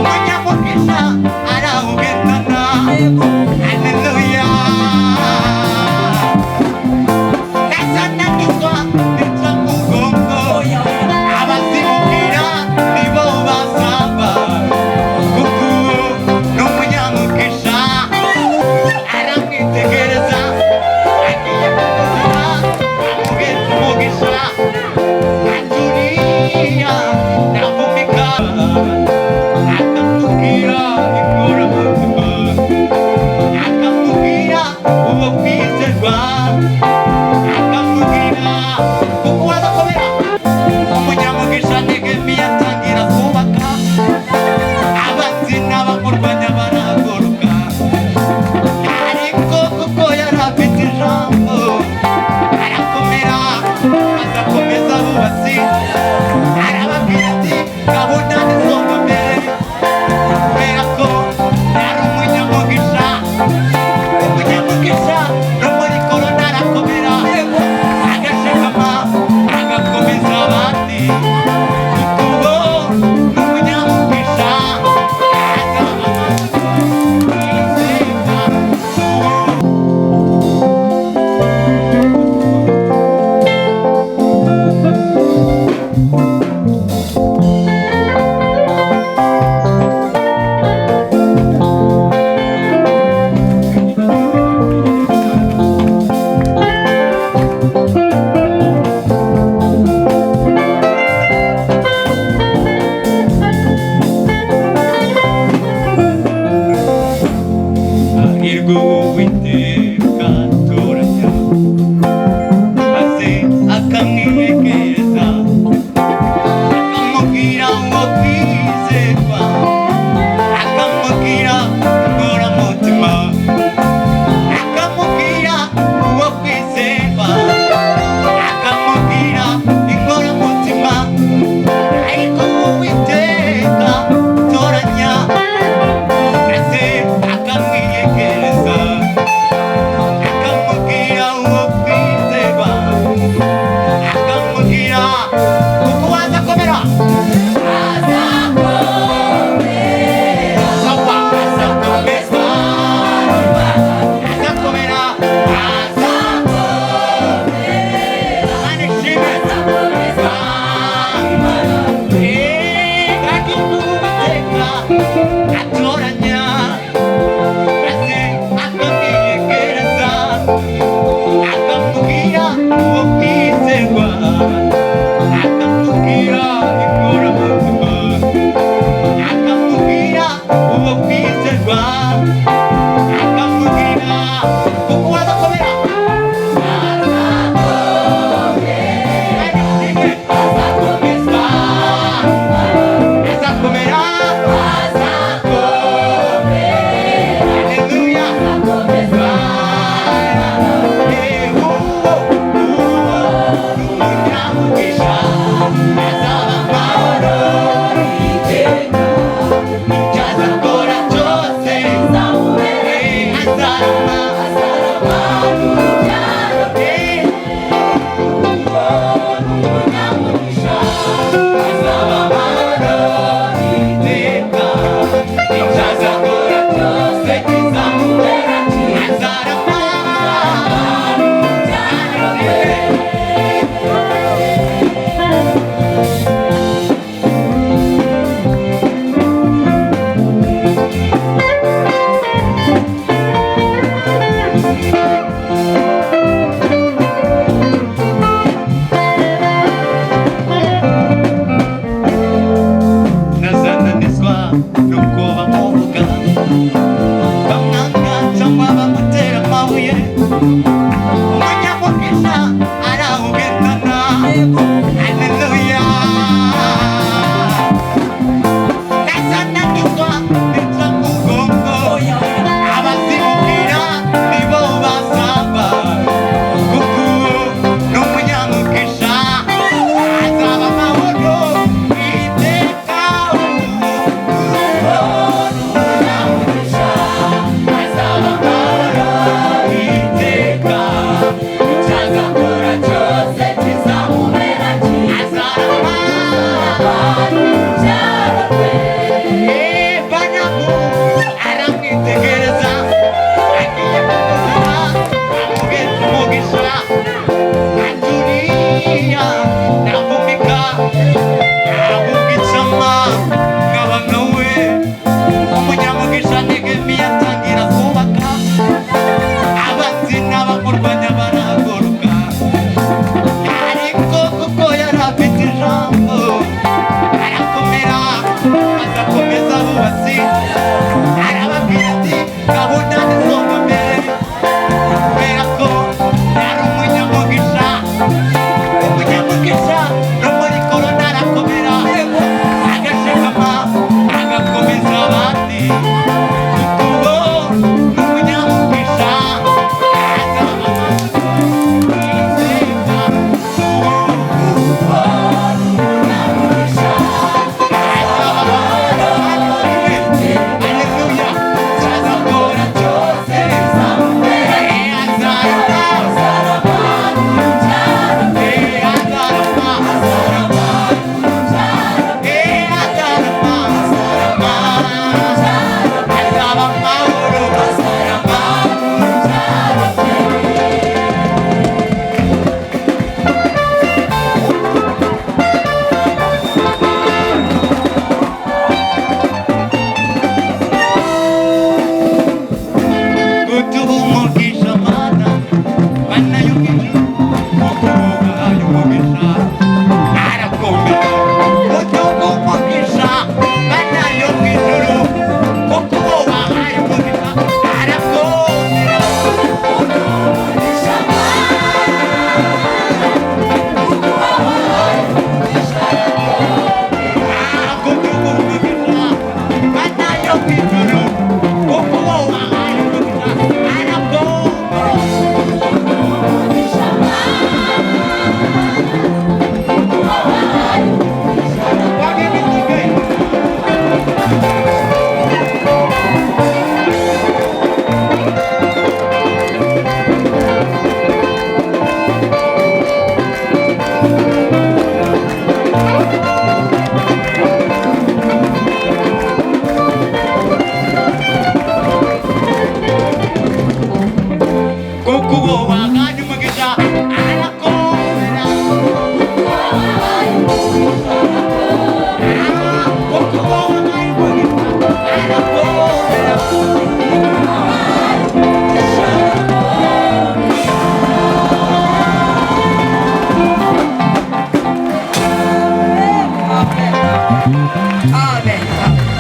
umunyamukesha arawugendana. Haleluya. Nasanagizwa ndetse mugongo, abazimubwira nibo basaba, kuko ni umunyamukesha. Aramwitegereza agiye kumuzura, amubwira umugisha. Anjuriya ndavumika, akamubwira inkoramutima, akamubwira uwo kwizerwa, akamubwira kuko wadakomera. Umunyamugisha Nehemiya atangira kubaka, abanzi n'abamurwanya baragoroka, ariko kuko yari afite ijambo arakomera, azakomeza abubatsi. Arababwira ati gahunda nizomba mbere, kubera ko yari umunyamugisha. Umunyamugisha no muri korona arakomera, agashikama agakomeza abandi, kuko uwo ni umunyamugisha. Hahirwa Uwiteka atoranya, maze akamwiyegereza, akamubwira uwo kwizerwa, akamubwira inkoramutima, akamubwira uwo kwizerwa, akamubwira inkoramutima. Ariko Uwiteka atoranya, maze akamwiyegereza, akamubwira uwo kwizerwa, akamubwira kuko wazakomera. Sawa, azakomeza, azakomera, anishime, kandi Uwiteka